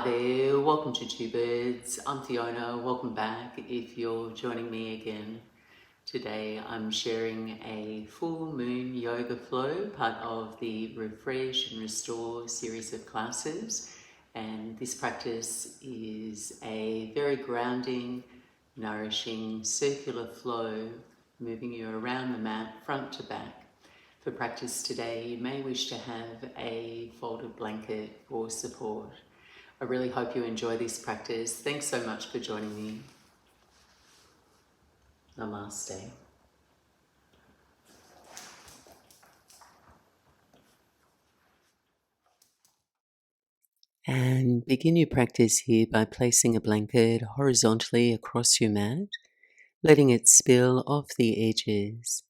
there, welcome to Two Birds. I'm Fiona, welcome back if you're joining me again. Today I'm sharing a full moon yoga flow, part of the Refresh and Restore series of classes. And this practice is a very grounding, nourishing, circular flow, moving you around the mat, front to back. For practice today, you may wish to have a folded blanket for support. I really hope you enjoy this practice. Thanks so much for joining me. Namaste. And begin your practice here by placing a blanket horizontally across your mat, letting it spill off the edges,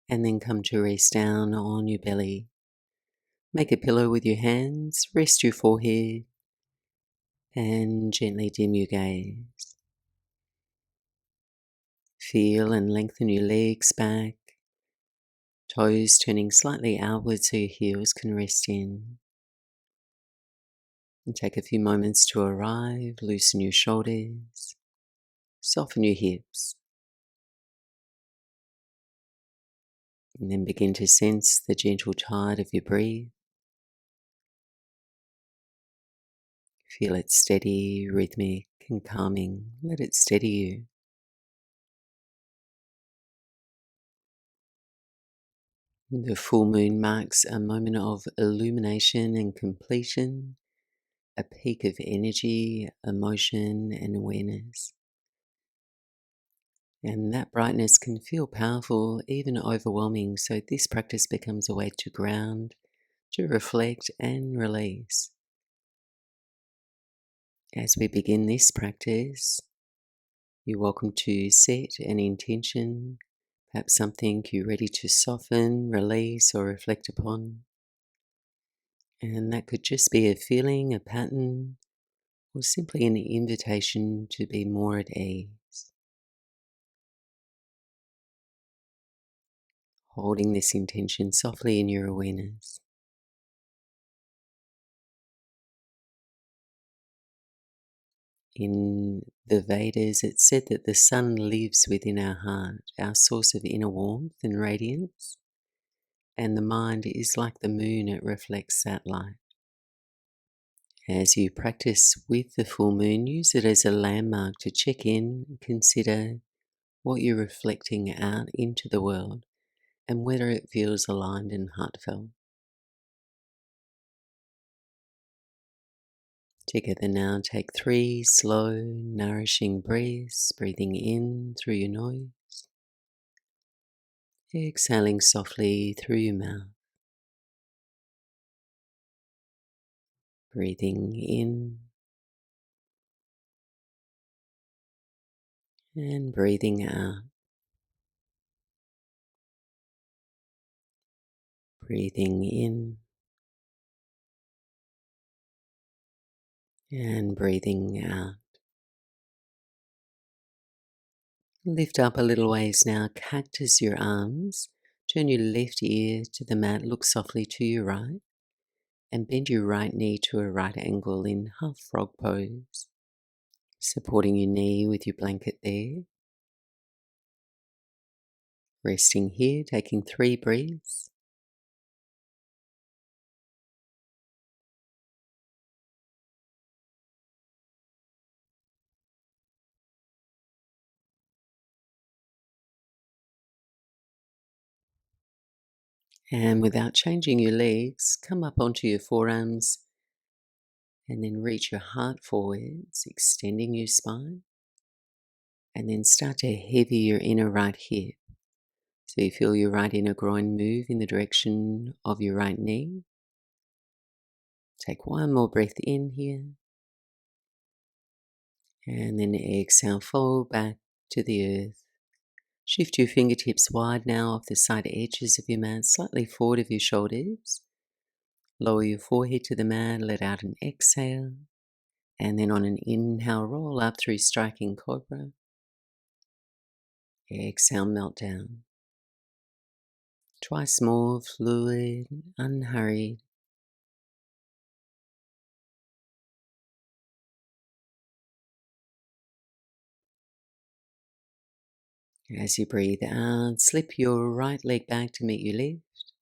and then come to rest down on your belly. Make a pillow with your hands, rest your forehead, and gently dim your gaze. Feel and lengthen your legs back, toes turning slightly outward so your heels can rest in. And take a few moments to arrive, loosen your shoulders, soften your hips, and then begin to sense the gentle tide of your breath. Feel it steady, rhythmic, and calming. Let it steady you. The full moon marks a moment of illumination and completion, a peak of energy, emotion, and awareness. And that brightness can feel powerful, even overwhelming, so this practice becomes a way to ground, to reflect and release. As we begin this practice, you're welcome to set an intention, perhaps something you're ready to soften, release, or reflect upon. And that could just be a feeling, a pattern, or simply an invitation to be more at ease. Holding this intention softly in your awareness. In the Vedas, it's said that the sun lives within our heart, our source of inner warmth and radiance, and the mind is like the moon, it reflects that light. As you practice with the full moon, use it as a landmark to check in, consider what you're reflecting out into the world and whether it feels aligned and heartfelt. Together now, take 3 slow, nourishing breaths, breathing in through your nose, exhaling softly through your mouth. Breathing in and breathing out. Breathing in and breathing out. Lift up a little ways now, cactus your arms. Turn your left ear to the mat, look softly to your right, and bend your right knee to a right angle in half frog pose. Supporting your knee with your blanket there. Resting here, taking 3 breaths. And without changing your legs, come up onto your forearms and then reach your heart forwards, extending your spine. And then start to heavy your inner right hip. So you feel your right inner groin move in the direction of your right knee. Take one more breath in here. And then exhale, fold back to the earth. Shift your fingertips wide now off the side edges of your mat, slightly forward of your shoulders. Lower your forehead to the mat, let out an exhale. And then on an inhale, roll up through striking cobra. Exhale, melt down. Twice more, fluid, unhurried. As you breathe out, slip your right leg back to meet your left.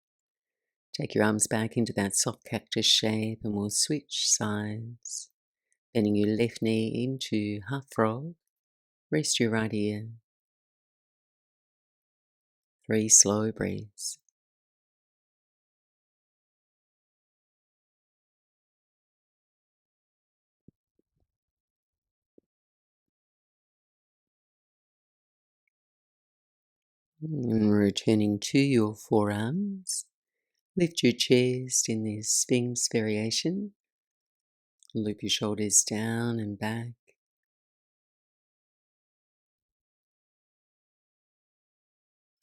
Take your arms back into that soft cactus shape and we'll switch sides. Bending your left knee into half frog. Rest your right ear. 3 slow breaths. And returning to your forearms, lift your chest in this Sphinx variation. Loop your shoulders down and back.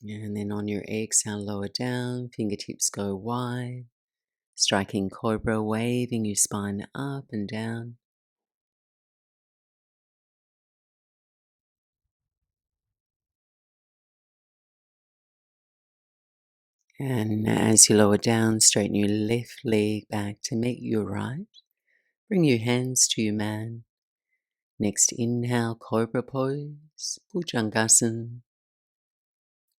And then on your exhale, lower down, fingertips go wide, striking cobra, waving your spine up and down. And as you lower down, straighten your left leg back to meet your right. Bring your hands to your mat. Next inhale, cobra pose, bhujangasana.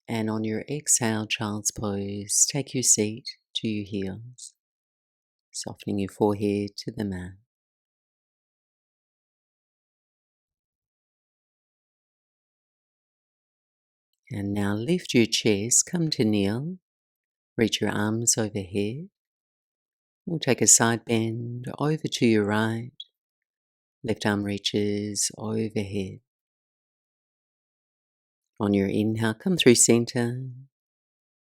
And on your exhale, child's pose, take your seat to your heels, softening your forehead to the mat. And now lift your chest, come to kneel, reach your arms overhead. We'll take a side bend over to your right, left arm reaches overhead. On your inhale, come through center,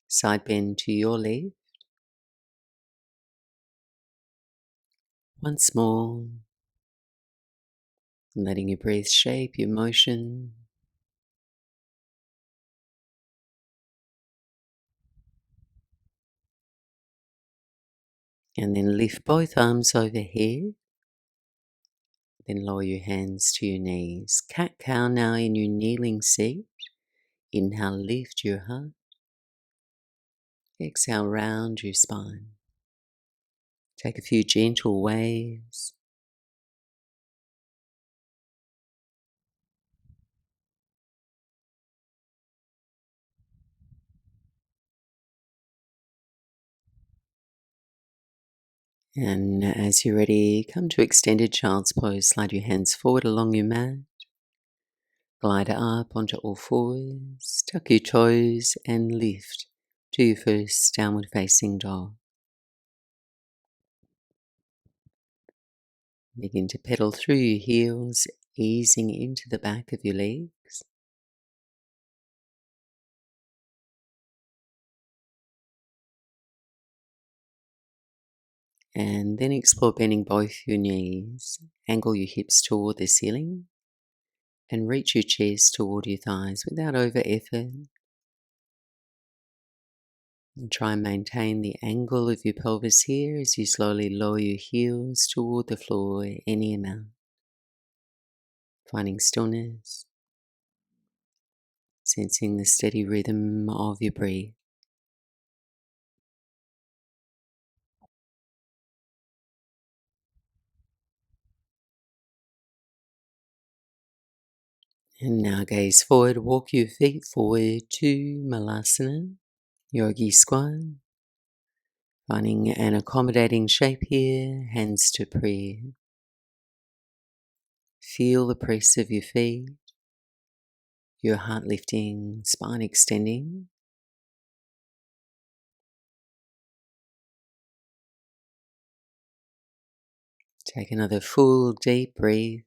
side bend to your left. Once more, letting your breath shape your motion. And then lift both arms overhead. Then lower your hands to your knees. Cat-cow now in your kneeling seat. Inhale, lift your heart. Exhale, round your spine. Take a few gentle waves. And as you're ready, come to extended child's pose. Slide your hands forward along your mat. Glide up onto all fours. Tuck your toes and lift to your first downward facing dog. Begin to pedal through your heels, easing into the back of your legs. And then explore bending both your knees. Angle your hips toward the ceiling and reach your chest toward your thighs without over effort. And try and maintain the angle of your pelvis here as you slowly lower your heels toward the floor any amount. Finding stillness, sensing the steady rhythm of your breath. And now gaze forward, walk your feet forward to Malasana, Yogi Squat. Finding an accommodating shape here, hands to prayer. Feel the press of your feet, your heart lifting, spine extending. Take another full deep breath.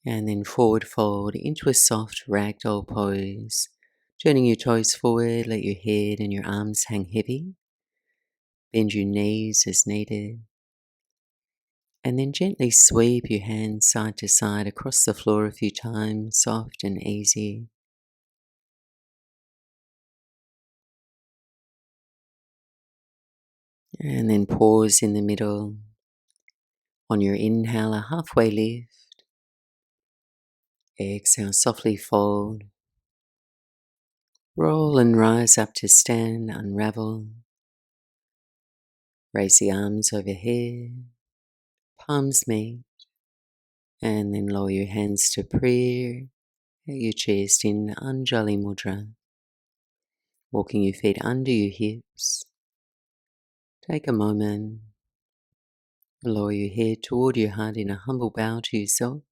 And then forward fold into a soft ragdoll pose. Turning your toes forward, let your head and your arms hang heavy. Bend your knees as needed. And then gently sweep your hands side to side across the floor a few times, soft and easy. And then pause in the middle. On your inhale, a halfway lift. Exhale, softly fold. Roll and rise up to stand, unravel. Raise the arms overhead. Palms meet. And then lower your hands to prayer at your chest in Anjali Mudra, walking your feet under your hips. Take a moment, lower your head toward your heart in a humble bow to yourself,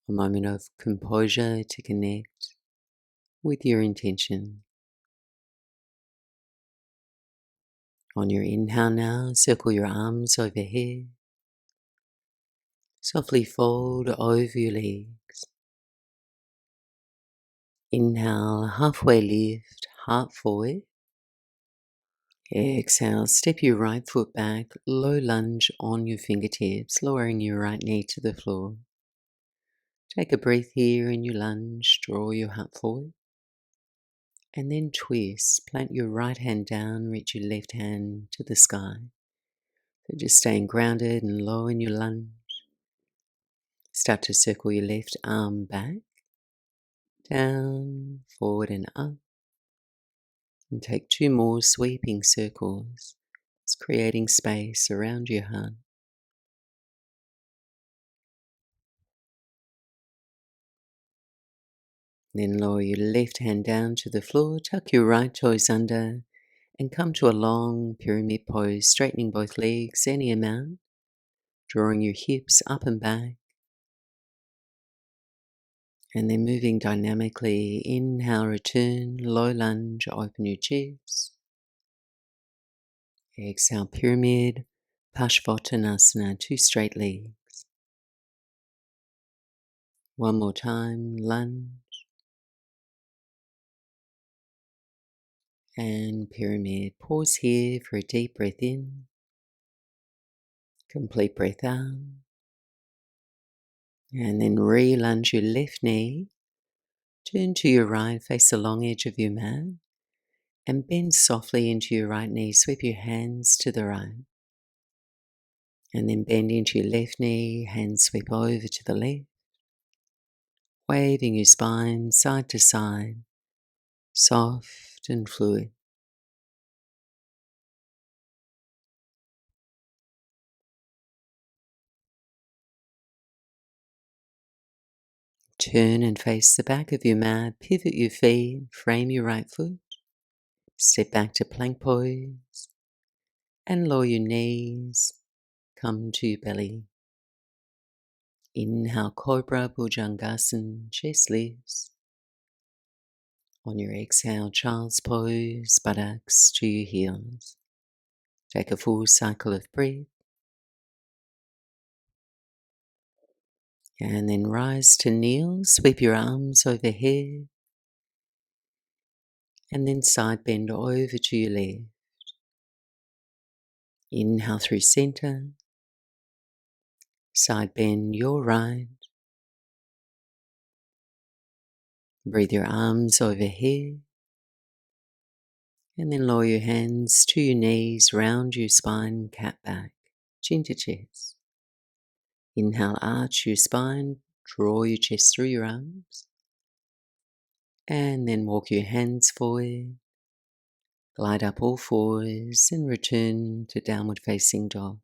a moment of composure to connect with your intention. On your inhale now, circle your arms overhead. Softly fold over your legs. Inhale, halfway lift, heart forward. Exhale, step your right foot back, low lunge on your fingertips, lowering your right knee to the floor. Take a breath here in your lunge, draw your heart forward. And then twist, plant your right hand down, reach your left hand to the sky. So just staying grounded and low in your lunge. Start to circle your left arm back, down, forward and up. And take 2 more sweeping circles, just creating space around your heart. Then lower your left hand down to the floor, tuck your right toes under, and come to a long pyramid pose, straightening both legs any amount, drawing your hips up and back. And then moving dynamically, inhale, return, low lunge, open your chest. Exhale, pyramid, Paschimottanasana, 2 straight legs. One more time, lunge. And pyramid. Pause here for a deep breath in. Complete breath out. And then re-lunge your left knee. Turn to your right, face the long edge of your mat. And bend softly into your right knee. Sweep your hands to the right. And then bend into your left knee. Hands sweep over to the left. Waving your spine side to side. Soft and fluid. Turn and face the back of your mat, pivot your feet, frame your right foot, step back to plank pose, and lower your knees, come to your belly. Inhale, cobra, bhujangasana, chest lifts. On your exhale, child's pose, buttocks to your heels. Take a full cycle of breath. And then rise to kneel, sweep your arms overhead. And then side bend over to your left. Inhale through center. Side bend your right. Breathe your arms overhead. And then lower your hands to your knees, round your spine, cat back, chin to chest. Inhale, arch your spine, draw your chest through your arms. And then walk your hands forward. Glide up all fours and return to downward facing dog.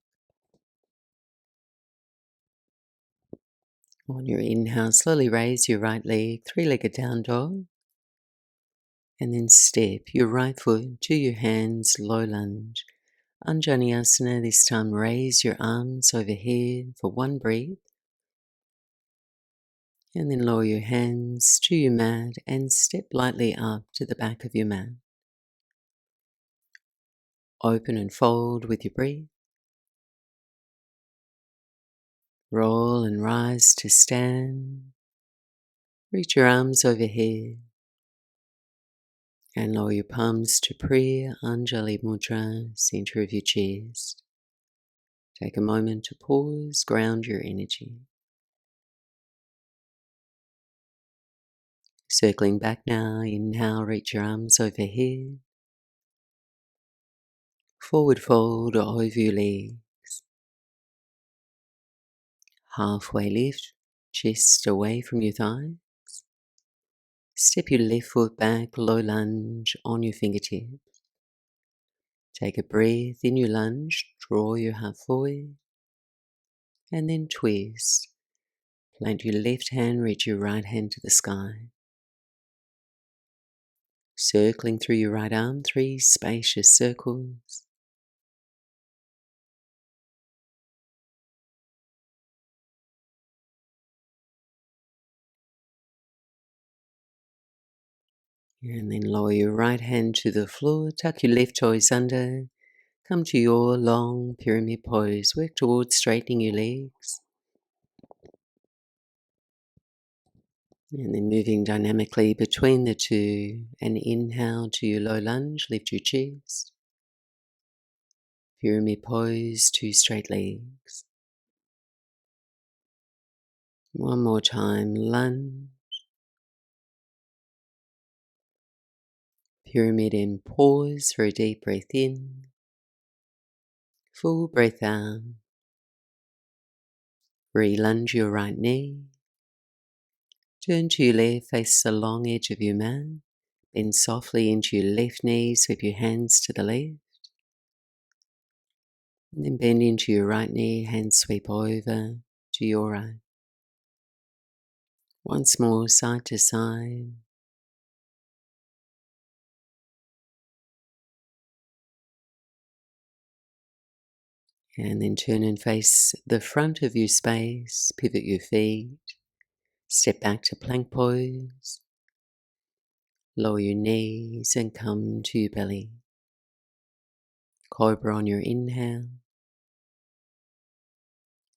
On your inhale, slowly raise your right leg, 3-legged down dog. And then step your right foot to your hands, low lunge. Anjaneyasana, this time raise your arms overhead for 1 breath. And then lower your hands to your mat and step lightly up to the back of your mat. Open and fold with your breath. Roll and rise to stand. Reach your arms overhead. And lower your palms to Priya Anjali Mudra, center of your chest. Take a moment to pause, ground your energy. Circling back now, inhale, reach your arms overhead. Forward fold over your legs. Halfway lift, chest away from your thighs. Step your left foot back, low lunge on your fingertips. Take a breath in your lunge, draw your heart forward. And then twist. Plant your left hand, reach your right hand to the sky. Circling through your right arm, 3 spacious circles. And then lower your right hand to the floor, tuck your left toes under, come to your long pyramid pose. Work towards straightening your legs. And then moving dynamically between the two. And inhale to your low lunge, lift your chest. Pyramid pose, 2 straight legs. One more time, lunge. Pyramid and pause for a deep breath in. Full breath out. Re-lunge your right knee. Turn to your left, face the long edge of your mat. Bend softly into your left knee, sweep your hands to the left. And then bend into your right knee, hands sweep over to your right. Once more, side to side. And then turn and face the front of your space, pivot your feet, step back to plank pose, lower your knees and come to your belly. Cobra on your inhale,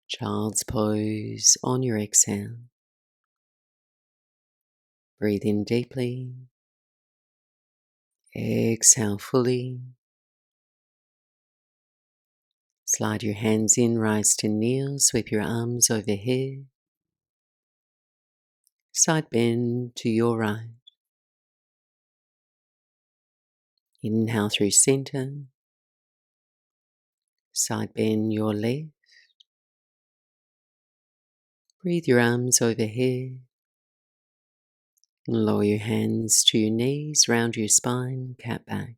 child's pose on your exhale. Breathe in deeply, exhale fully. Slide your hands in, rise to kneel, sweep your arms overhead. Side bend to your right. Inhale through center. Side bend your left. Breathe your arms overhead. Lower your hands to your knees, round your spine, cat back.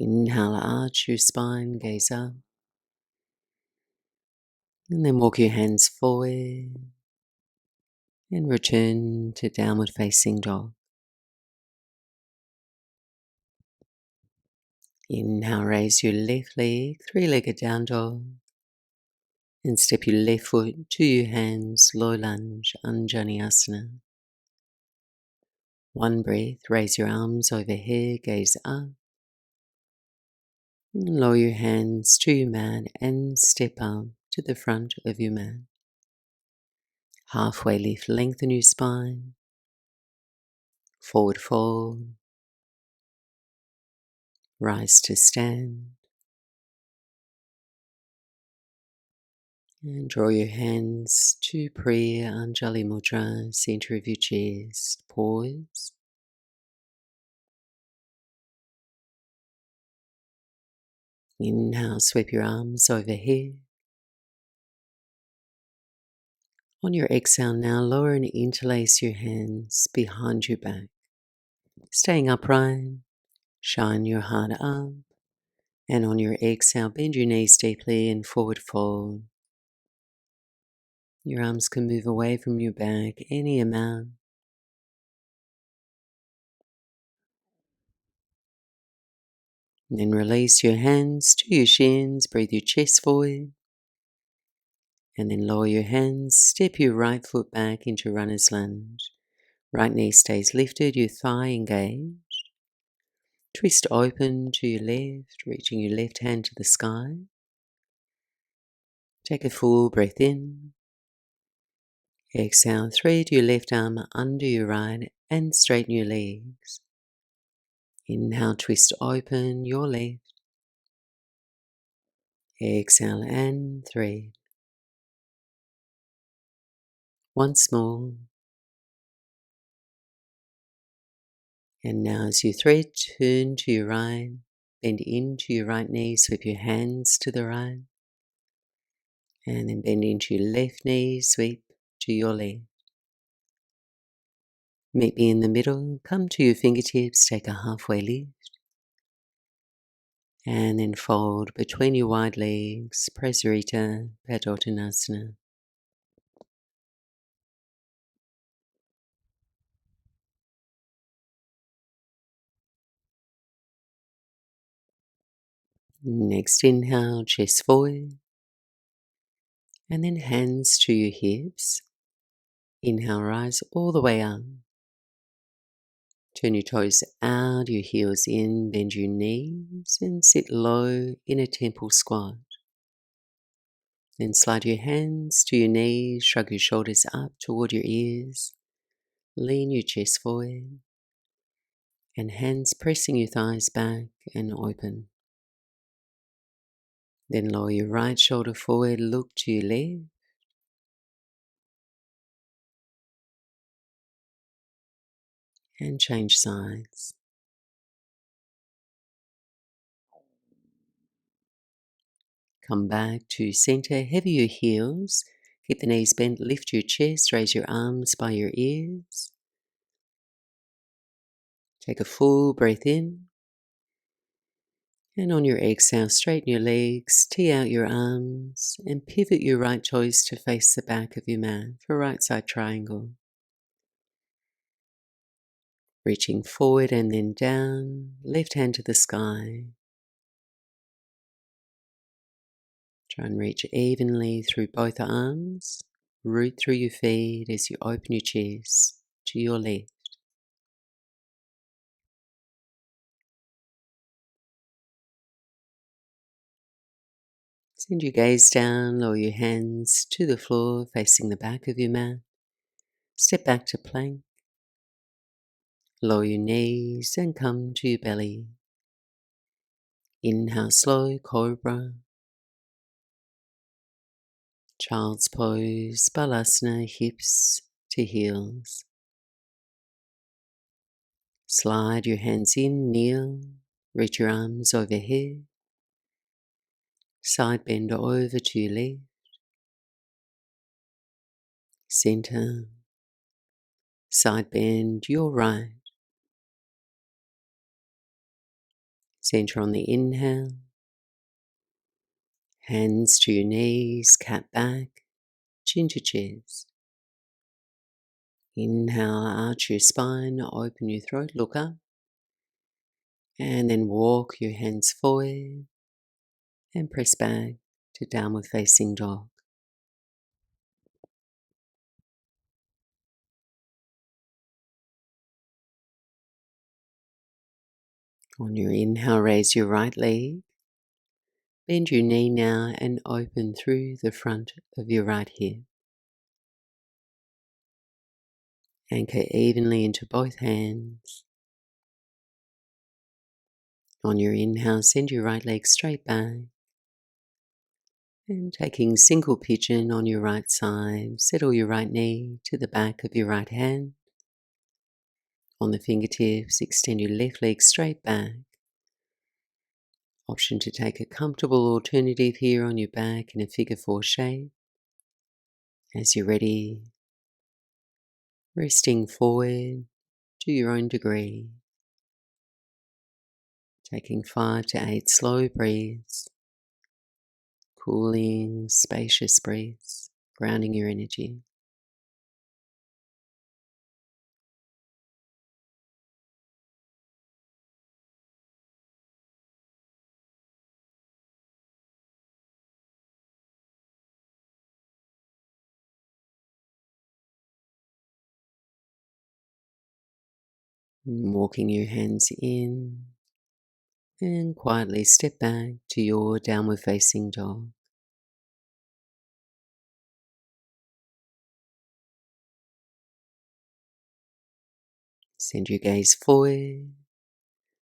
Inhale, arch your spine, gaze up. And then walk your hands forward and return to downward facing dog. Inhale, raise your left leg, 3-legged down dog. And step your left foot to your hands, low lunge, Anjaneyasana. One breath, raise your arms overhead, gaze up. And lower your hands to your mat and step up to the front of your mat. Halfway lift, lengthen your spine. Forward fold. Rise to stand. And draw your hands to Priya Anjali Mudra, center of your chest. Pause. Inhale, sweep your arms overhead. On your exhale now, lower and interlace your hands behind your back. Staying upright, shine your heart up. And on your exhale, bend your knees deeply and forward fold. Your arms can move away from your back any amount. And then release your hands to your shins, breathe your chest forward. And then lower your hands, step your right foot back into runner's lunge. Right knee stays lifted, your thigh engaged. Twist open to your left, reaching your left hand to the sky. Take a full breath in. Exhale, thread your left arm under your right and straighten your legs. Inhale, twist open your left. Exhale and thread. Once more. And now as you thread, turn to your right, bend into your right knee, sweep your hands to the right. And then bend into your left knee, sweep to your left. Meet me in the middle, come to your fingertips, take a halfway lift. And then fold between your wide legs, Prasarita Padottanasana. Next inhale, chest forward, and then hands to your hips. Inhale, rise all the way up. Turn your toes out, your heels in, bend your knees and sit low in a temple squat. Then slide your hands to your knees, shrug your shoulders up toward your ears, lean your chest forward, and hands pressing your thighs back and open. Then lower your right shoulder forward, look to your left, and change sides. Come back to center, heavy your heels, keep the knees bent, lift your chest, raise your arms by your ears. Take a full breath in, and on your exhale, straighten your legs, tee out your arms, and pivot your right toes to face the back of your mat for right side triangle. Reaching forward and then down, left hand to the sky. Try and reach evenly through both arms, root through your feet as you open your chest to your left. Send your gaze down, lower your hands to the floor facing the back of your mat. Step back to plank. Lower your knees and come to your belly. Inhale slow, cobra. Child's pose, balasana, hips to heels. Slide your hands in, kneel, reach your arms overhead. Side bend over to your left. Center. Side bend your right. Center on the inhale. Hands to your knees, cat back, chin to chest. Inhale, arch your spine, open your throat, look up. And then walk your hands forward and press back to downward facing dog. On your inhale, raise your right leg. Bend your knee now and open through the front of your right hip. Anchor evenly into both hands. On your inhale, send your right leg straight back. And taking single pigeon on your right side, settle your right knee to the back of your right hand. On the fingertips, extend your left leg straight back. Option to take a comfortable alternative here on your back in a figure 4 shape. As you're ready, resting forward to your own degree. Taking 5 to 8 slow breaths, cooling, spacious breaths, grounding your energy. Walking your hands in and quietly step back to your downward facing dog. Send your gaze forward,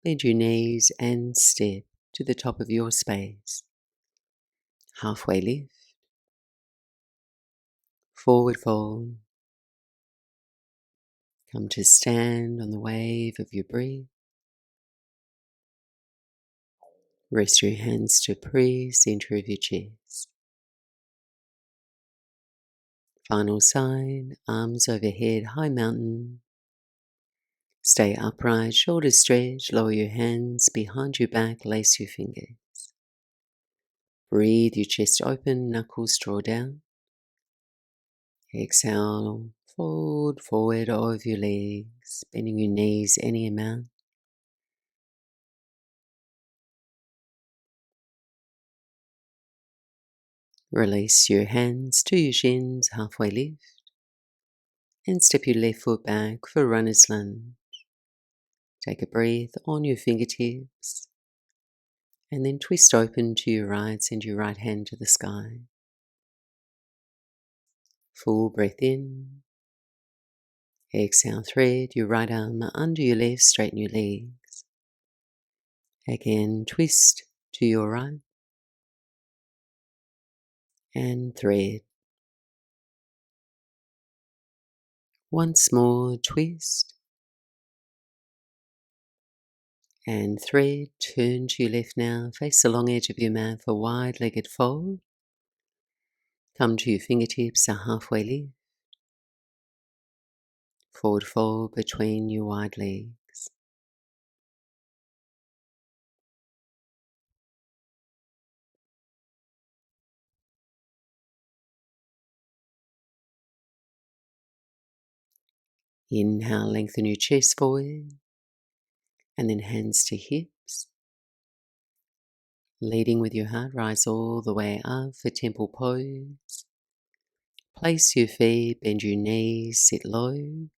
bend your knees and step to the top of your space. Halfway lift, forward fold. Come to stand on the wave of your breath. Rest your hands to pre-center of your chest. Final side, arms overhead, high mountain. Stay upright, shoulders stretch, lower your hands behind your back, lace your fingers. Breathe your chest open, knuckles draw down. Exhale, fold forward over your legs, bending your knees any amount. Release your hands to your shins, halfway lift, and step your left foot back for runner's lunge. Take a breath on your fingertips, and then twist open to your right, send your right hand to the sky. Full breath in. Exhale, thread your right arm under your left, straighten your legs. Again, twist to your right, and thread. Once more, twist, and thread. Turn to your left now, face the long edge of your mat for wide-legged fold. Come to your fingertips, a halfway lift. Forward fold between your wide legs. Inhale, lengthen your chest forward, and then hands to hips. Leading with your heart, rise all the way up for temple pose. Place your feet, bend your knees, sit low.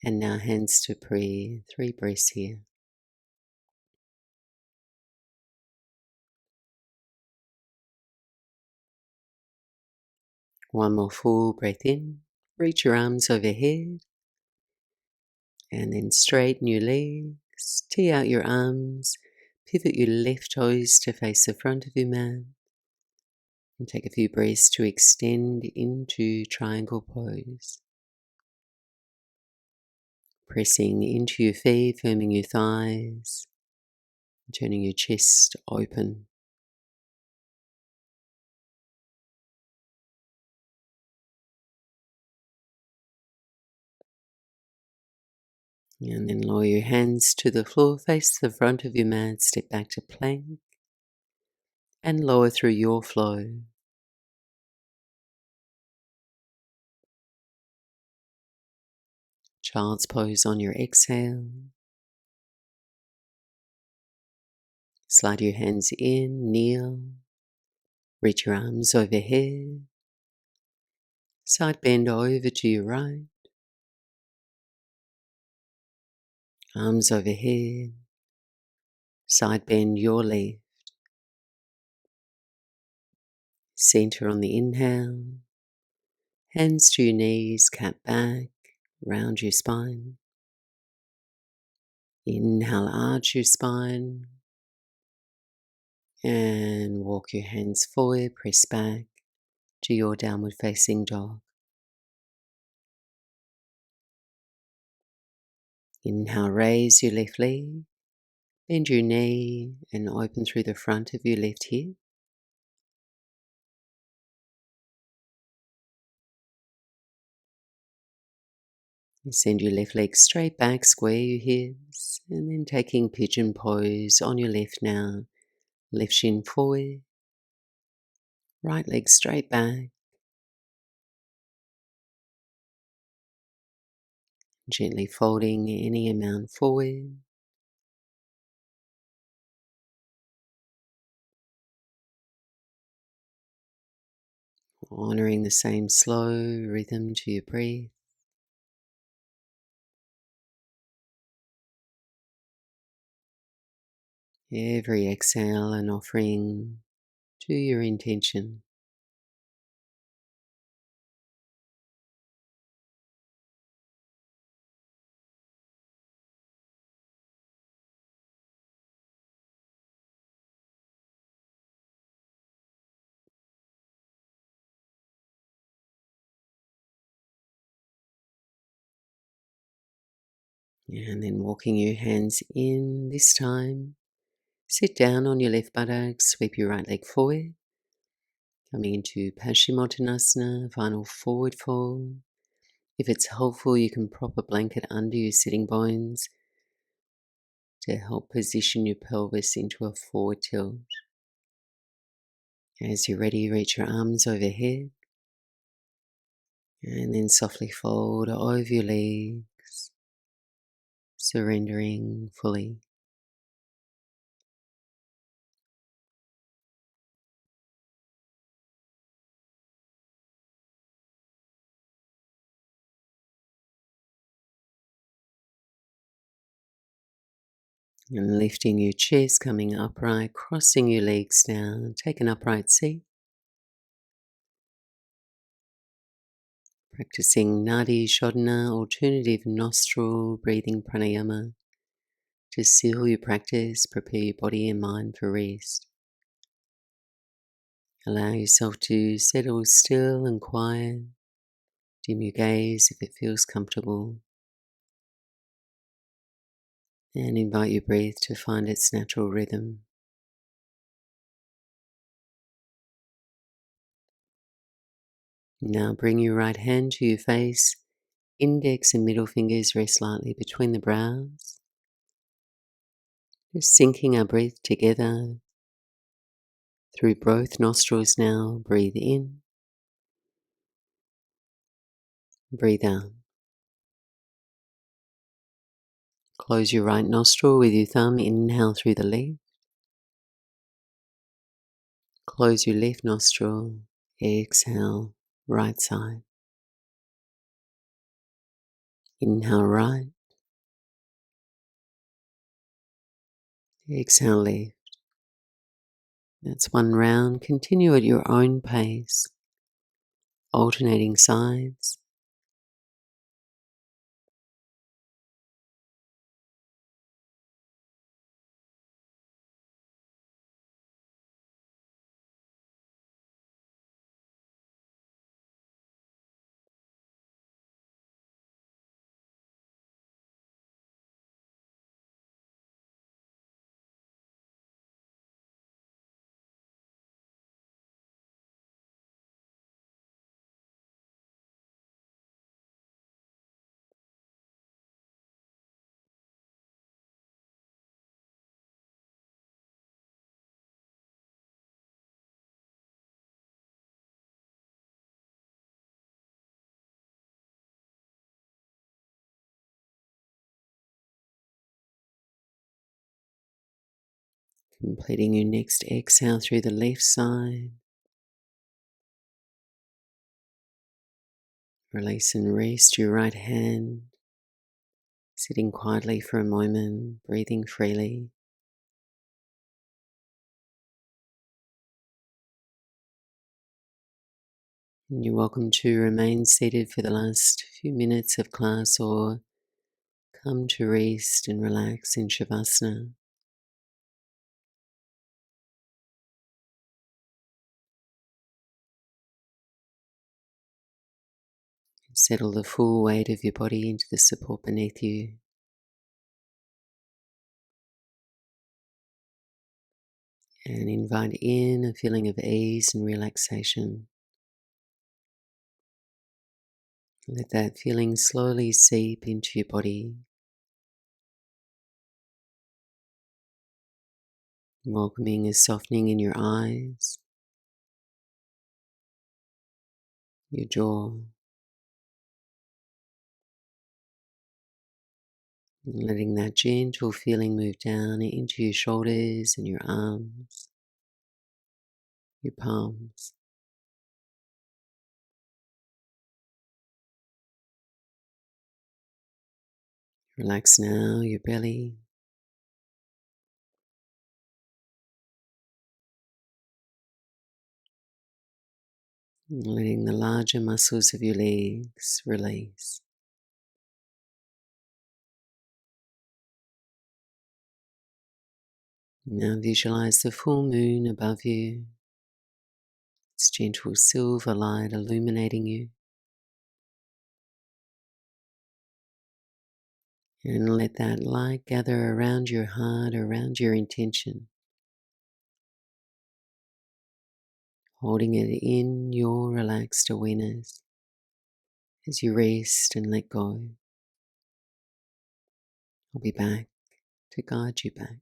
And now hands to prayer. 3 breaths here. One more full breath in. Reach your arms overhead. And then straighten your legs. Tee out your arms. Pivot your left toes to face the front of your mat. And take a few breaths to extend into triangle pose. Pressing into your feet, firming your thighs. Turning your chest open. And then lower your hands to the floor, face the front of your mat, step back to plank, and lower through your flow. Child's pose on your exhale. Slide your hands in, kneel, reach your arms overhead, side bend over to your right, arms overhead, side bend your left, center on the inhale, hands to your knees, cap back, round your spine. Inhale, arch your spine, and walk your hands forward, press back to your downward facing dog. Inhale, raise your left leg, bend your knee and open through the front of your left hip. You send your left leg straight back, square your hips, and then taking pigeon pose on your left now. Left shin forward, right leg straight back. Gently folding any amount forward. Honoring the same slow rhythm to your breath. Every exhale an offering to your intention. And then walking your hands in this time. Sit down on your left buttock, sweep your right leg forward. Coming into Paschimottanasana, final forward fold. If it's helpful, you can prop a blanket under your sitting bones to help position your pelvis into a forward tilt. As you're ready, reach your arms overhead and then softly fold over your legs, surrendering fully. And lifting your chest, coming upright, crossing your legs down, take an upright seat. Practicing Nadi, Shodhana, alternative nostril breathing pranayama to seal your practice, prepare your body and mind for rest. Allow yourself to settle still and quiet. Dim your gaze if it feels comfortable. And invite your breath to find its natural rhythm. Now bring your right hand to your face. Index and middle fingers rest lightly between the brows. Just syncing our breath together through both nostrils now. Breathe in, breathe out. Close your right nostril with your thumb. Inhale through the left. Close your left nostril. Exhale, right side. Inhale right. Exhale left. That's one round. Continue at your own pace, alternating sides. Completing your next exhale through the left side. Release and rest your right hand. Sitting quietly for a moment, breathing freely. And you're welcome to remain seated for the last few minutes of class or come to rest and relax in Shavasana. Settle the full weight of your body into the support beneath you. And invite in a feeling of ease and relaxation. Let that feeling slowly seep into your body. Welcoming a softening in your eyes, your jaw, and letting that gentle feeling move down into your shoulders and your arms, your palms. Relax now your belly, and letting the larger muscles of your legs release. Now visualize the full moon above you, its gentle silver light illuminating you. And let that light gather around your heart, around your intention, holding it in your relaxed awareness as you rest and let go. I'll be back to guide you back.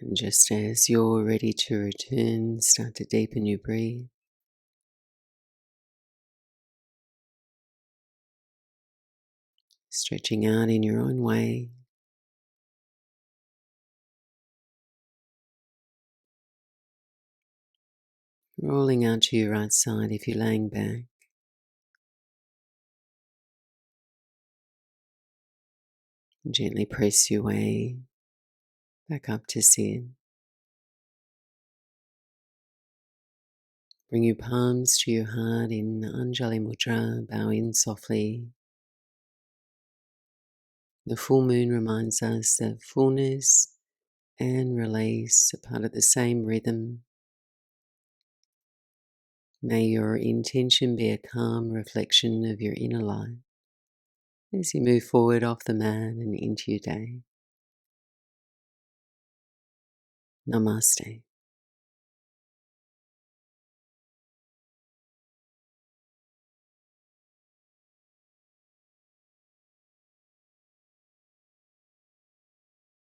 And just as you're ready to return, start to deepen your breath. Stretching out in your own way. Rolling out to your right side if you're laying back. Gently press your way back up to sit. Bring your palms to your heart in Anjali Mudra, bow in softly. The full moon reminds us that fullness and release are part of the same rhythm. May your intention be a calm reflection of your inner light as you move forward off the mat and into your day. Namaste.